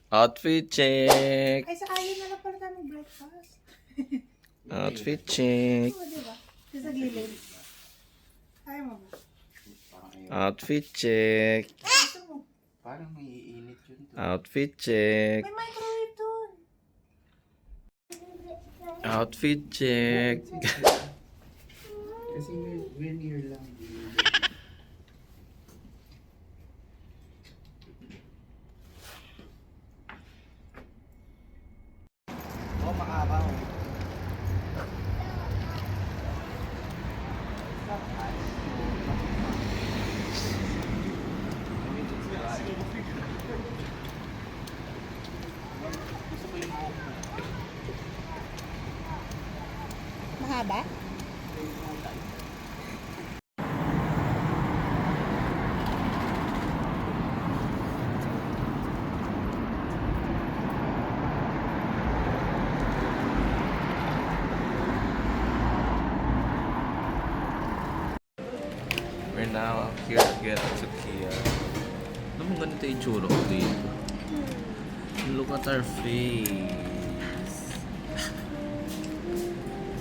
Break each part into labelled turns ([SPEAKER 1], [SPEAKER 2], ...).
[SPEAKER 1] Outfit check.
[SPEAKER 2] Ay, sa ayon na lang pala tayo breakfast.
[SPEAKER 1] Outfit check.
[SPEAKER 2] Oo, diba? Sa gilid. Ayaw mo ba?
[SPEAKER 1] Outfit check.
[SPEAKER 2] Gusto mo?
[SPEAKER 3] Parang may iinit yun.
[SPEAKER 1] Outfit check.
[SPEAKER 2] May microwave dun.
[SPEAKER 1] Outfit check.
[SPEAKER 3] Kasi we're near lang. Oh, maabaw.
[SPEAKER 2] Mahaba?
[SPEAKER 1] We're now here again at Sukiya. Alam mo ganito yung tsura ko dito. Look at our face.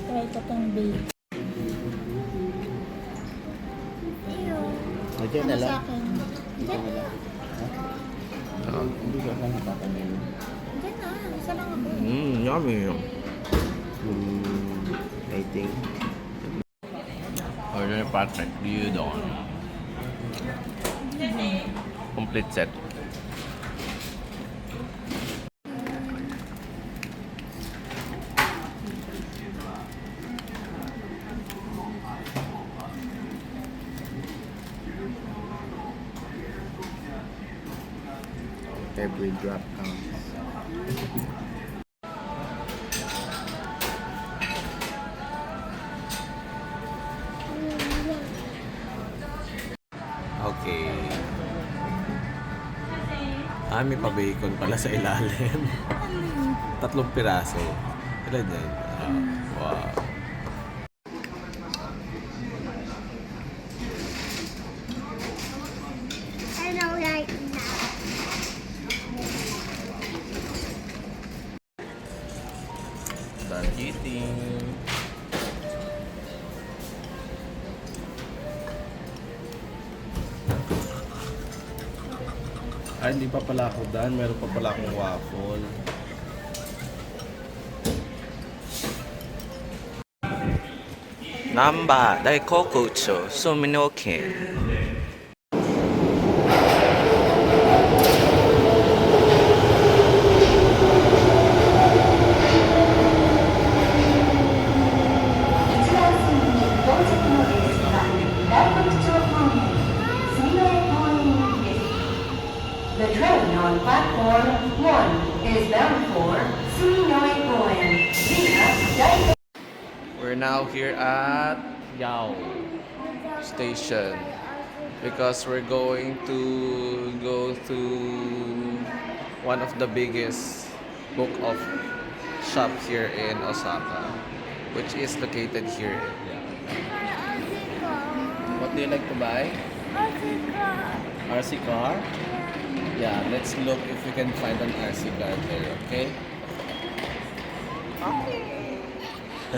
[SPEAKER 2] Try ko tong bake.
[SPEAKER 3] Nandiyan
[SPEAKER 2] Ano
[SPEAKER 3] na
[SPEAKER 2] sa
[SPEAKER 3] lang.
[SPEAKER 2] akin?
[SPEAKER 3] Dito na lang. Hindi ka lang nakakanin.
[SPEAKER 2] Diyan na. Isa lang ako.
[SPEAKER 1] Yummy.
[SPEAKER 3] I think.
[SPEAKER 1] Order ni Patrick. Gyudon. Complete set.
[SPEAKER 3] Every drop counts.
[SPEAKER 1] Okay. May pa-bacon pala sa ilalim. 3 piraso. Ilan yan? Wow.
[SPEAKER 2] I don't like that.
[SPEAKER 1] Done eating. Ay, hindi pa pala ako done. Meron pa pala akong waffle. Namba, dai kokucho, suminoken.
[SPEAKER 4] The train on platform 1 is bound for Suminoi Koen via Daigo.
[SPEAKER 1] We're now here at Yao Station because we're going to go to one of the biggest book of shop here in Osaka, which is located here. What do you like to buy? RC car? Yeah, let's look if we can find an RC car there, okay?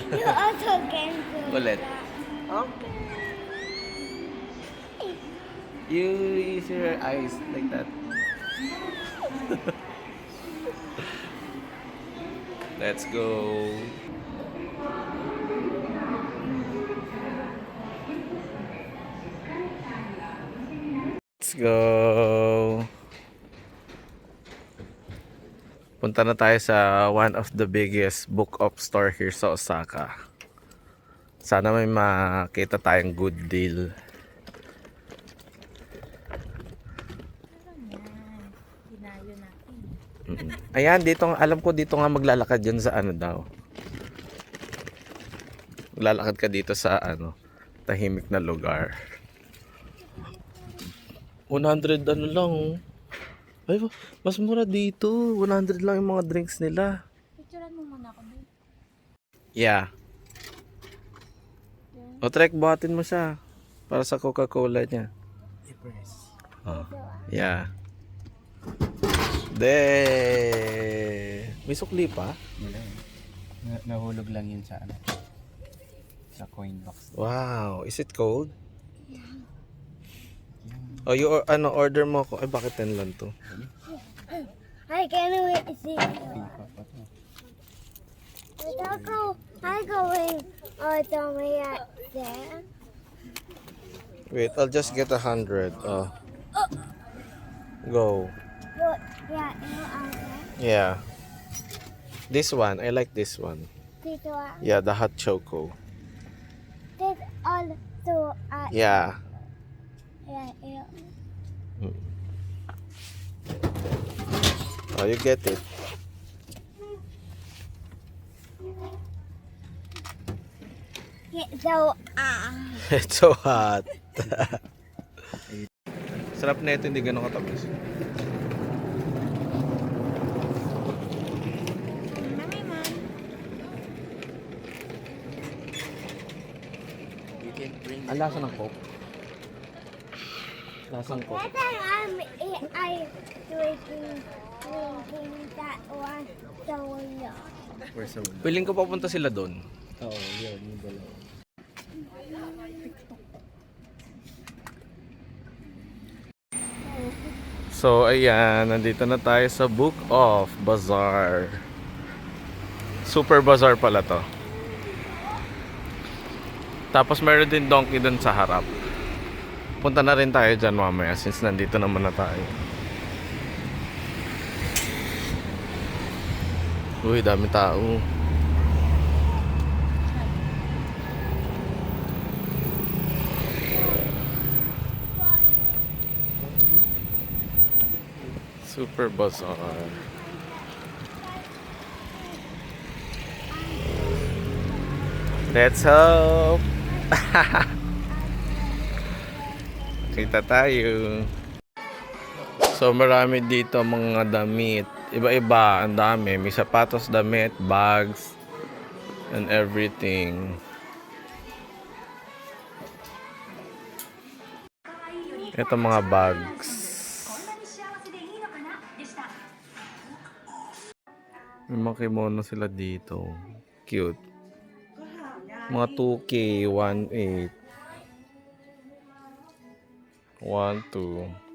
[SPEAKER 5] You also can do
[SPEAKER 1] Ulit.
[SPEAKER 5] that.
[SPEAKER 1] Okay. You use your eyes like that. Let's go. Let's go. Punta na tayo sa one of the biggest book of store here sa Osaka. Sana may makita tayong good deal.
[SPEAKER 2] Dinayo natin.
[SPEAKER 1] Ayan, dito alam ko dito nga maglalakad yun sa ano daw. Maglalakad ka dito sa ano, tahimik na lugar. 100 ano lang oh. Ay, mas mura dito. 100 lang yung mga drinks nila.
[SPEAKER 2] Picturean mo muna ako, babe.
[SPEAKER 1] Yeah. O Trek, buhatin mo siya. Para sa Coca-Cola niya.
[SPEAKER 3] I-press.
[SPEAKER 1] Oh. Yeah. De. May sukli pa?
[SPEAKER 3] Wala eh. Nahulog lang yun sa ano. Sa coin box.
[SPEAKER 1] Wow, is it cold? Oh, you order mo ako. Ay, bakit 10 lang to?
[SPEAKER 5] I can't wait to see you.
[SPEAKER 3] Pipa pa to.
[SPEAKER 5] I going to me out there.
[SPEAKER 1] Wait, I'll just get 100. Oh. Go.
[SPEAKER 5] But yeah, you are there.
[SPEAKER 1] Yeah. This one, I like this one.
[SPEAKER 5] This one.
[SPEAKER 1] Yeah, the hot choco.
[SPEAKER 5] This also
[SPEAKER 1] Yeah.
[SPEAKER 5] yeah, yeah.
[SPEAKER 1] Oh, you get it.
[SPEAKER 5] So
[SPEAKER 1] It's so hot. Sarap na ito, hindi ganun katamis.
[SPEAKER 3] You can bring
[SPEAKER 1] Ang lasa ng Coke. Lasang Coke.
[SPEAKER 5] that time I drinking that one so long.
[SPEAKER 3] for so long.
[SPEAKER 1] Piling ko papunta sila doon.
[SPEAKER 3] Oo, yun. Yung dalawa.
[SPEAKER 1] So, ayan. Nandito na tayo sa Book of Bazaar. Super Bazaar pala to. Tapos meron din donkey dun sa harap. Punta na rin tayo dyan mamaya since nandito naman na tayo. Uy, dami tao. Super Bazaar. Let's hope. Kita tayo. So marami dito mga damit. Iba-iba, ang dami. May sapatos, damit, bags, and everything. Ito mga bags. May mga kimono sila dito. Cute. Mga 2K, 1.8. 1.2.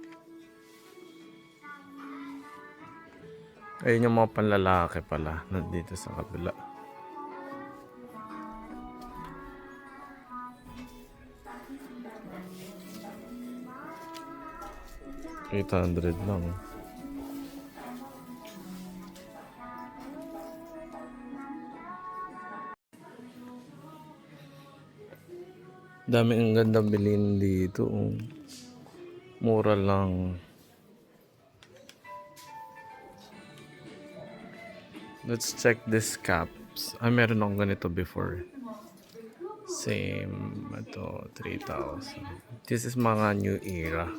[SPEAKER 1] Ayun yung mga panlalaki pala. Nandito sa kabila. $800 lang. Dami ang gandang bilhin dito. Oh. Mura lang. Let's check these caps. Ah, meron akong ganito before. Same. Ito, 3,000. This is mga new era.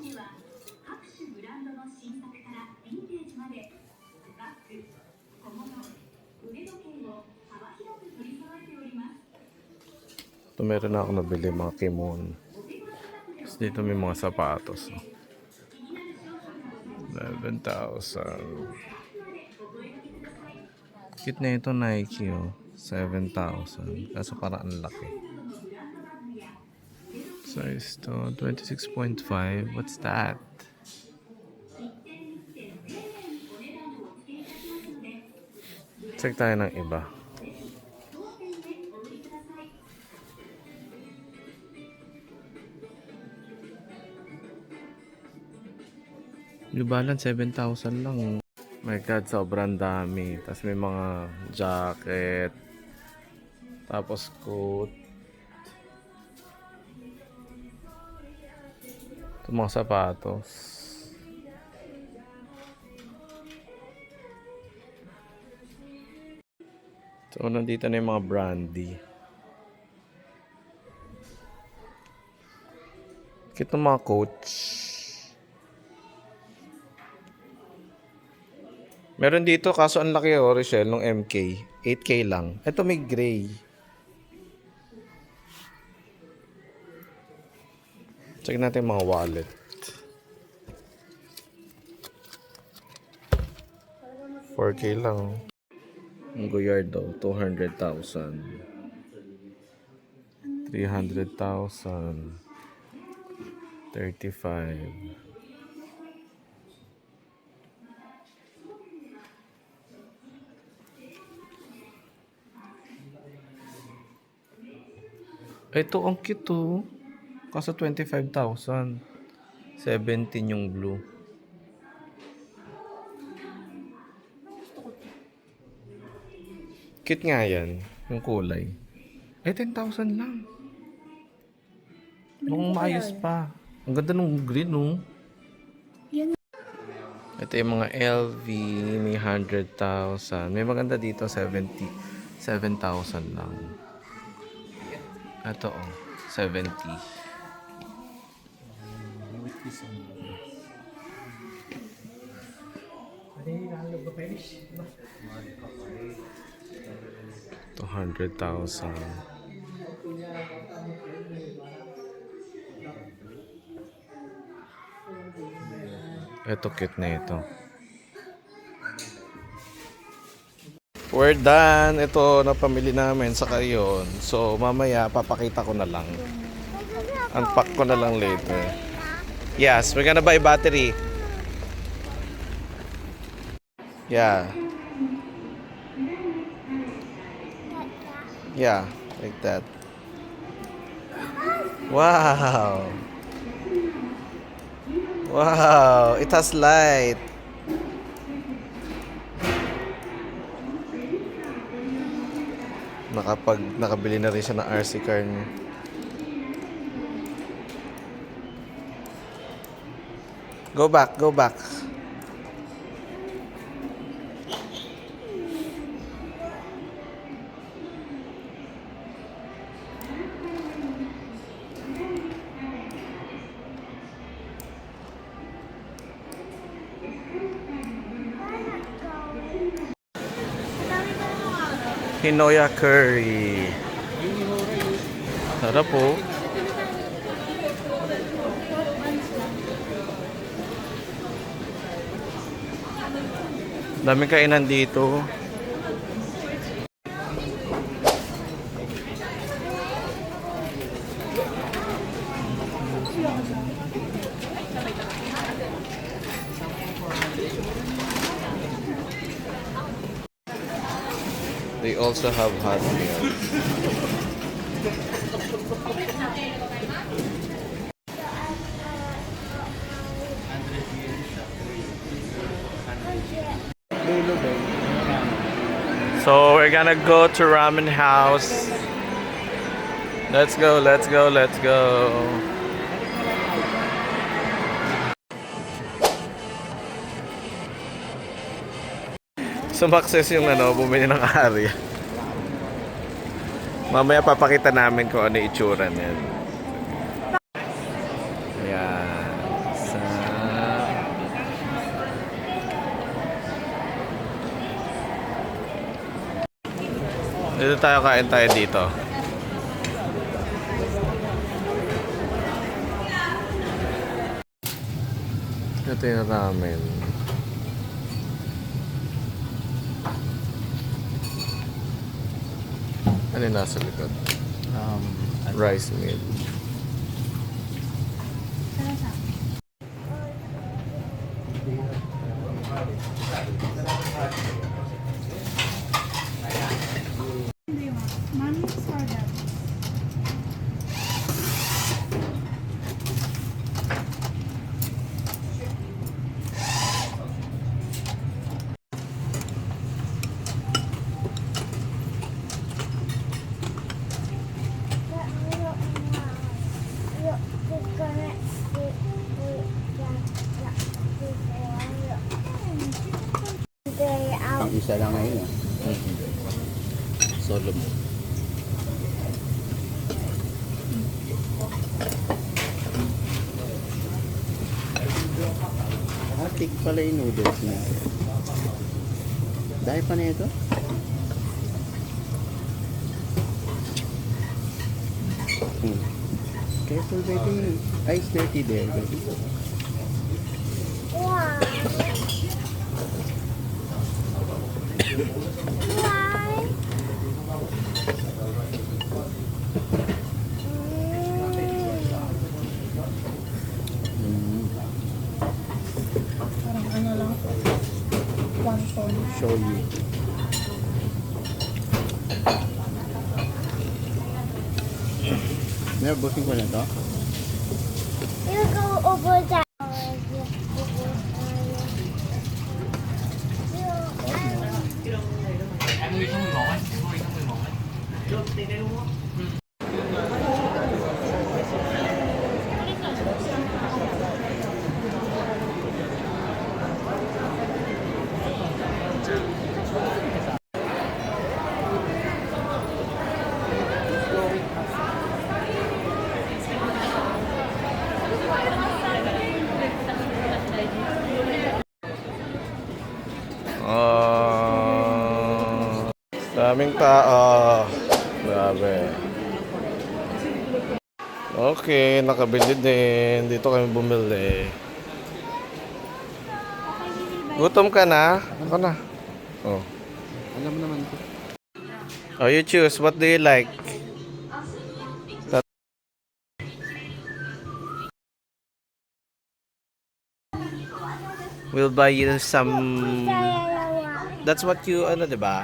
[SPEAKER 1] Ito meron na ako nabili mga kimono. Tapos dito may mga sapatos. 11,000. Cute na ito Nike oh. 7,000. Kaso parang ang laki. Size to 26.5. What's that? Check tayo ng iba. New Balance 7,000 lang. My God, sobrang dami. Tapos may mga jacket. Tapos coat. Ito mga sapatos. So, nandito na yung mga brandy. Ito mga coach. Meron dito kaso ang laki oh, Rochelle, nung MK. 8K lang. Ito may gray. Check natin yung mga wallet. 4K lang. Ang Goyard daw, 200,000. 300,000. 35. Ito ang cute oh. Kaso 25,000. 17 yung blue. Cute nga yan. Yung kulay. Eh, 10,000 lang. Nung maayos pa. Ang ganda nung green, no? Ito yung mga LV. May 100,000. May maganda dito, 7,000 lang. Ito, oh. 70. $200,000. Ito cute na ito. We're done. Ito napamili namin sa kayon. So mamaya papakita ko na lang. Unpack ko na lang later. Yes, we're gonna buy battery. Yeah. Yeah, like that. Wow. Wow, it has light. Nakabili na rin siya ng RC car niya. Go back, go back. Hinoya curry. Sarap po. Daming kainan dito. They also have hot meals. So we're gonna go to ramen house. Let's go, let's go, let's go. Sumakses yung bumili ng Arya. Mamaya papakita namin kung ano itsura niyan. Ayan. Dito tayo, kain tayo dito. Ito yung ramen. Ano yung nasa likod? Rice meal.
[SPEAKER 2] Mommy's or daddy's?
[SPEAKER 3] Ang isa lang ngayon.
[SPEAKER 1] Solo mo.
[SPEAKER 3] Tik pala yung noodles na. Dahil pa na ito? Careful baby. Ice dirty there baby.
[SPEAKER 5] Wow. Why?
[SPEAKER 2] Parang ano lang. Wonton.
[SPEAKER 3] Show you. May booking ko na to?
[SPEAKER 5] You go over that.
[SPEAKER 1] Daming tao. Grabe. Okay, nakabili din. Dito kami bumili. Gutom ka na? Ako na. Oh.
[SPEAKER 3] Alam mo naman ko.
[SPEAKER 1] Oh, you choose. What do you like? We'll buy you some. That's what you, ano, diba?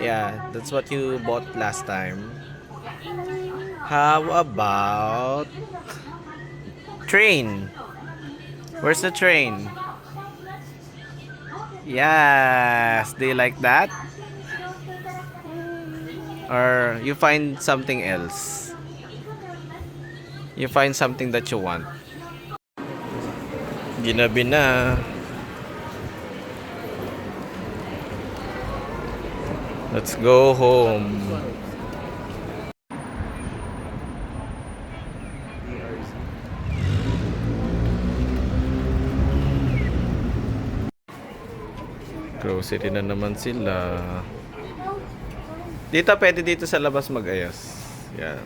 [SPEAKER 1] Yeah, that's what you bought last time. How about train? Where's the train? Yes. Do you like that? Or you find something else? You find something that you want? Ginabi na. Let's go home. Grocery na naman sila. Dito, pwede dito sa labas mag-ayos. Yan.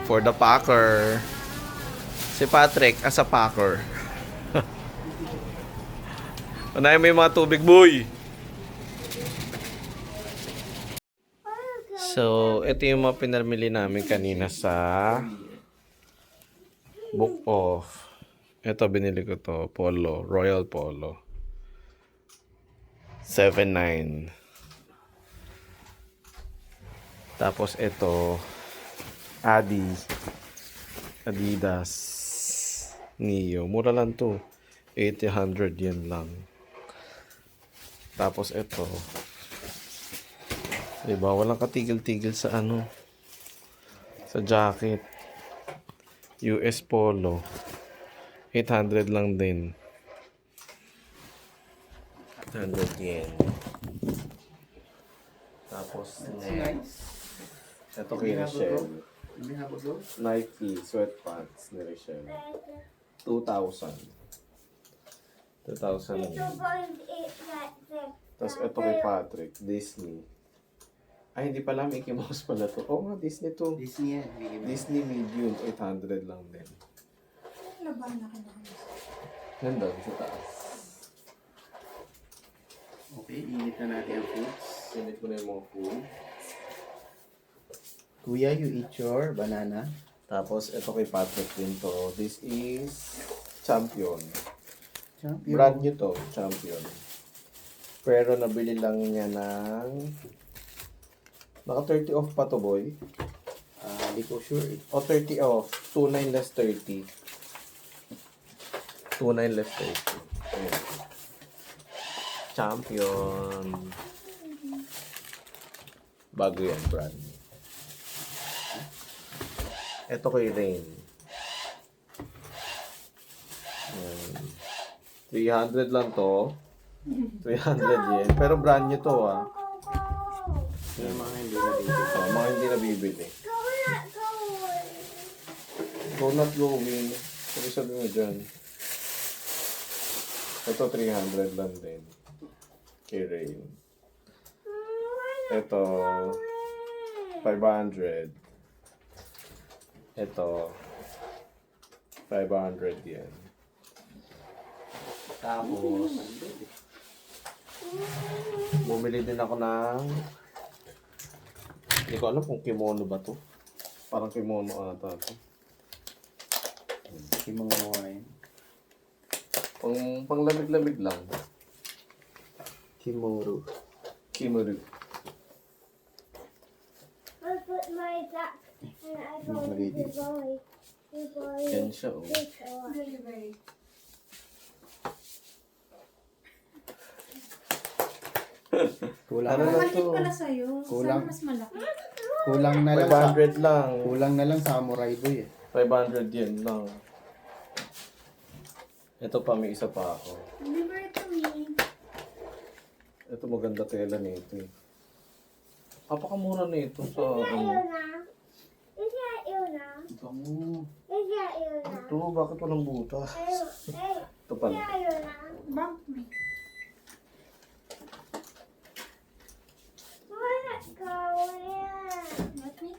[SPEAKER 1] For the packer. Si Patrick as a packer. Unahin mo yung mga tubig, boy! So, ito yung mga pinamili namin kanina sa Book Off. Ito, binili ko to. Polo. Royal Polo. 7.9. Tapos ito, Adidas Neo. Mura lang to. 800 yen lang. Tapos ito. Diba? Walang katigil-tigil sa ano. Sa jacket. US Polo. 800 lang din. 800 yen. Tapos next. Ito kay Rachel. Nike sweatpants ni Rachel. 2,000. 2,000 yen. Tapos ito kay Patrick. Disney. Ay, hindi pala. Mickey Mouse pala to. Oo nga, Disney to.
[SPEAKER 3] Disney yan.
[SPEAKER 1] Disney medium. 800 lang din.
[SPEAKER 2] Laban na kailangan.
[SPEAKER 1] Nandun sa taas.
[SPEAKER 3] Okay, init na natin ang foods.
[SPEAKER 1] Sinit ko na yung mga food.
[SPEAKER 3] Kuya, you eat your banana.
[SPEAKER 1] Tapos, ito kay Patrick din to. This is Champion.
[SPEAKER 3] Champion.
[SPEAKER 1] Brand new to, Champion. Pero nabili lang niya ng... Naka 30 off pa to, boy.
[SPEAKER 3] Hindi ko sure eh.
[SPEAKER 1] O 30 off. 2.9 less 30. 2.9 less 30. Ayan. Champion. Bago yan, brand. Ito kay Rain. Ayan. 300 lang to. 300 yen. Pero brand new to, ah.
[SPEAKER 3] Yung mga hindi na dito.
[SPEAKER 1] Oh, mga hindi nabibili. Go not going. Sabi sabi mo dyan. Ito 300 lang din. Kay Rain. Ito 500. Ito 500 yan. Tapos, bumili din ako ng, hindi ko alam kung kimono ba to. Parang kimono ata to.
[SPEAKER 3] Kimono wine.
[SPEAKER 1] Pang lamig-lamig lang.
[SPEAKER 3] Kimono.
[SPEAKER 1] Kimono.
[SPEAKER 5] I put my back and I go
[SPEAKER 3] Naglagay
[SPEAKER 5] to the
[SPEAKER 3] dito.
[SPEAKER 5] boy. The boy.
[SPEAKER 1] Yan siya, oh.
[SPEAKER 2] Delivery.
[SPEAKER 3] Kulang,
[SPEAKER 1] Ano lang
[SPEAKER 2] Maliit
[SPEAKER 1] to?
[SPEAKER 2] pala sa'yo.
[SPEAKER 3] Kulang.
[SPEAKER 2] Sana mas malaki.
[SPEAKER 3] kulang na lang sa
[SPEAKER 1] 500 lang.
[SPEAKER 3] kulang na lang samurai boy eh.
[SPEAKER 1] 500 yen lang. Ito pa, may isa pa ako.
[SPEAKER 2] Deliver it to me.
[SPEAKER 1] Ito maganda tela nito eh. Napakamura nito sa ano.
[SPEAKER 5] Is that you now?
[SPEAKER 1] Ito mo.
[SPEAKER 5] Is that you now?
[SPEAKER 1] Ito, bakit walang butas?
[SPEAKER 5] Hey,
[SPEAKER 1] Ito pala.
[SPEAKER 5] is that you now?
[SPEAKER 2] Bump me.
[SPEAKER 5] Where that going?
[SPEAKER 2] Let me.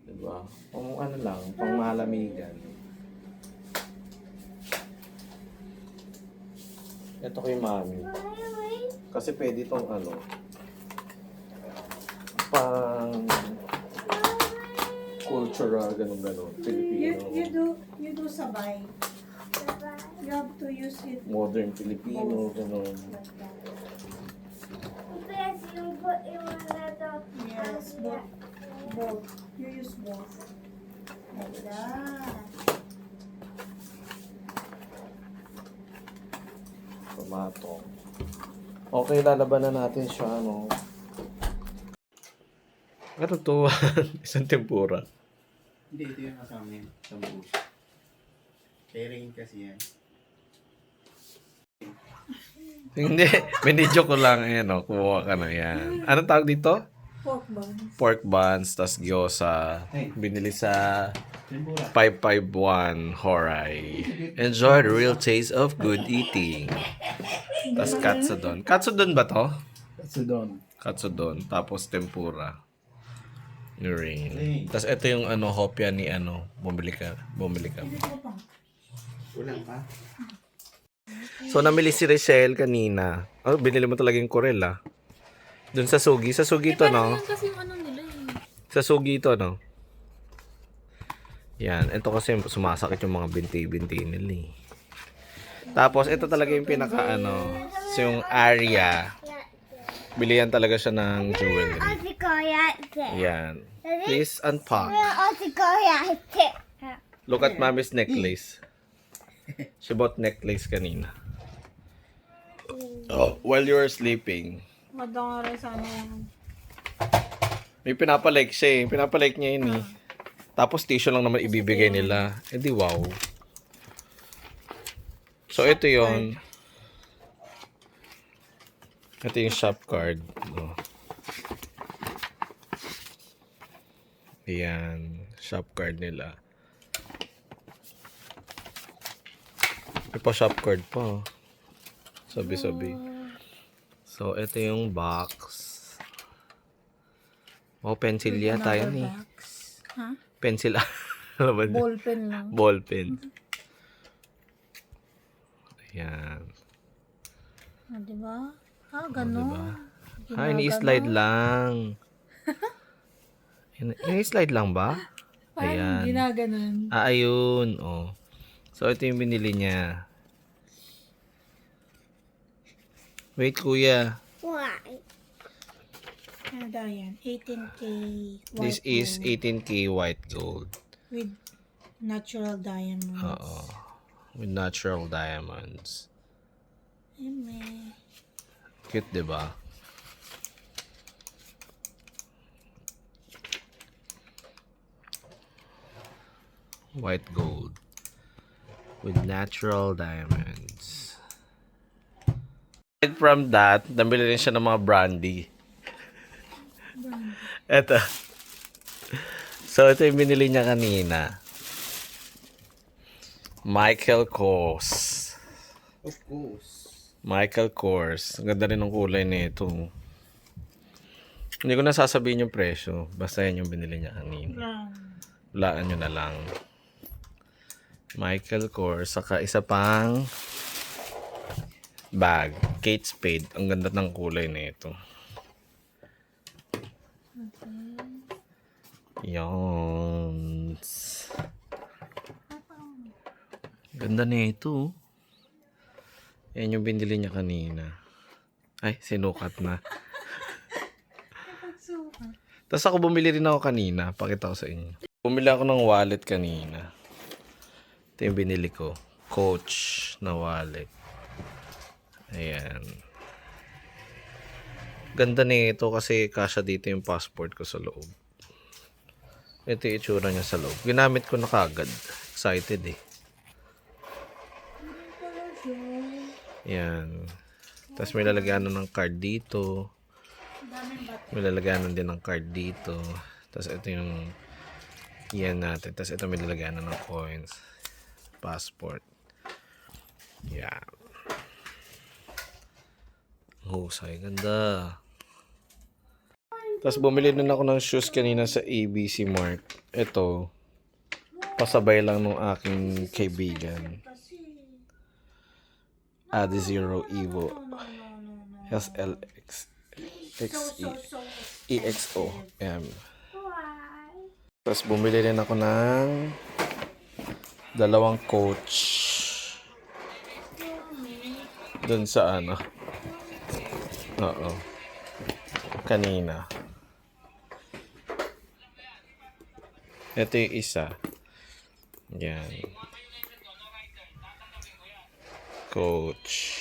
[SPEAKER 1] Diba? Pang ano lang, pang malamigan. Ito kay mami.
[SPEAKER 5] Wait.
[SPEAKER 1] Kasi pwede itong ano. Pang cultural, ganun-ganun. Filipino.
[SPEAKER 2] You do sabay. You have to use it
[SPEAKER 1] Modern Filipino, ganun.
[SPEAKER 2] like that.
[SPEAKER 5] Yes, you put in one little.
[SPEAKER 2] Yes, both. You use both. Like that.
[SPEAKER 1] Tomato. Okay, lalaban na natin siya, no? Ano to? Isang tempura.
[SPEAKER 3] Hindi, ito yung kasama yun. Sambusa. Pairing kasi yan.
[SPEAKER 1] Hindi, binidyo ko lang. Ayan, o, kumuha ka na yan. Anong tawag dito?
[SPEAKER 2] Pork buns.
[SPEAKER 1] Pork buns, tas gyoza. Binili sa
[SPEAKER 3] Tempura.
[SPEAKER 1] 551 Horai. Enjoy the real taste of good eating. Tas katsudon. Katsudon ba to?
[SPEAKER 3] Katsudon.
[SPEAKER 1] Katsudon. Tapos tempura. Rin. Tas ito yung ano, hopya ni ano. Bumili ka.
[SPEAKER 3] Kulang pa.
[SPEAKER 1] So, namili si Rachel kanina. Oh, binili mo talaga yung Corel, ah. Doon sa Sugi. Sa Sugi to, no?
[SPEAKER 2] Kasi yung ano nila eh.
[SPEAKER 1] Sa Sugi to, no? Yan. Ito kasi sumasakit yung mga binti-binti nila, eh. Tapos, ito talaga yung pinaka, ano, so yung Aria. Bilihan talaga siya ng jewelry. Yan. Please unpack. Look at Mommy's necklace. She bought necklace kanina. Oh, while you were sleeping.
[SPEAKER 2] Madong rin sana yan.
[SPEAKER 1] May pinapalike siya eh. Pinapalike niya yun eh. Tapos tissue lang naman ibibigay nila. Eh di wow. So ito yon. Ito yung shop card. Oh. Ayan. Shop card nila. May pa shop card pa. Sabi-sabi. So, ito yung box. Oh, pencil yata yun eh.
[SPEAKER 2] Ha?
[SPEAKER 1] Pencil. Ano ba?
[SPEAKER 2] Ballpen lang.
[SPEAKER 1] Ballpen. Ayan.
[SPEAKER 2] Ah, diba? Ah,
[SPEAKER 1] Oh,
[SPEAKER 2] gano'n.
[SPEAKER 1] diba? Ha, ini-slide lang. Ini-slide lang ba?
[SPEAKER 2] Paano
[SPEAKER 1] Ayan.
[SPEAKER 2] ginaganon?
[SPEAKER 1] Ah, ayun. Oh. So, ito yung binili niya. Wait, kuya.
[SPEAKER 5] Why?
[SPEAKER 2] Ano daw yan? 18K white
[SPEAKER 1] This is
[SPEAKER 2] gold
[SPEAKER 1] 18K white gold.
[SPEAKER 2] with natural diamonds.
[SPEAKER 1] Oo. With natural diamonds.
[SPEAKER 2] Eme.
[SPEAKER 1] Cute, diba? White gold. With natural diamonds. Aside from that, nabili rin siya ng mga brandy. Eto. So, ito yung binili niya kanina. Michael Kors.
[SPEAKER 3] Of course.
[SPEAKER 1] Michael Kors. Ang ganda rin ng kulay nito. Hindi ko na sasabihin yung presyo. Basta yan yung binili niya kanina.
[SPEAKER 2] Lang.
[SPEAKER 1] Hulaan nyo na lang. Michael Kors. Saka isa pang bag. Kate Spade. Ang ganda ng kulay na ito. Yan. Ganda na ito. Yan yung binili niya kanina. Ay, sinukat na. Tapos ako bumili rin ako kanina. Pakita ko sa inyo. Bumili ako ng wallet kanina. Ito yung binili ko. Coach na wallet. Ayan. Ganda nito kasi kasya dito yung passport ko sa loob. Ito yung itsura niya sa loob. Ginamit ko na kagad. Excited eh. Yan. Tapos may lalagyanan ng card dito. May lalagyanan din ng card dito. Tapos ito yung yan natin. Tapos ito may lalagyanan ng coins. Passport. Yan. Husay. Ganda. Tapos bumili din ako ng shoes kanina sa ABC Mart. Ito. Pasabay lang nung aking kaibigan. Adizero Evo SLX XE EXO M. Tapos bumili rin ako ng dalawang coach dun sa ano. Oo. Kanina. Ito yung isa. Yan. Coach.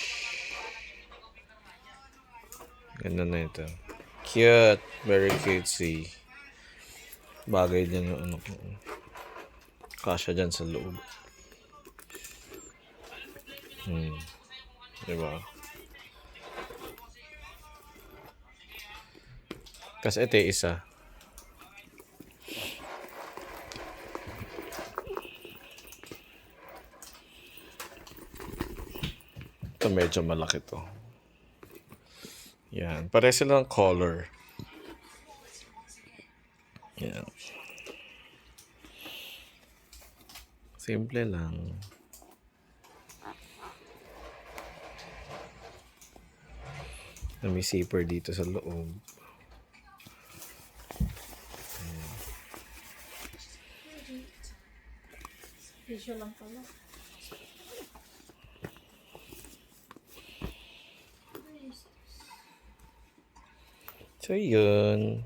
[SPEAKER 1] Ganda na ito. Cute. Very cutesy. Bagay din yung ano ko. Kasya dyan sa loob. Diba? Kasi ito yung isa. Ito medyo malaki to. Yan. Pare sila ng color. Yan. Simple lang. May zipper dito sa loob.
[SPEAKER 2] Tissue lang pala.
[SPEAKER 1] So, yun.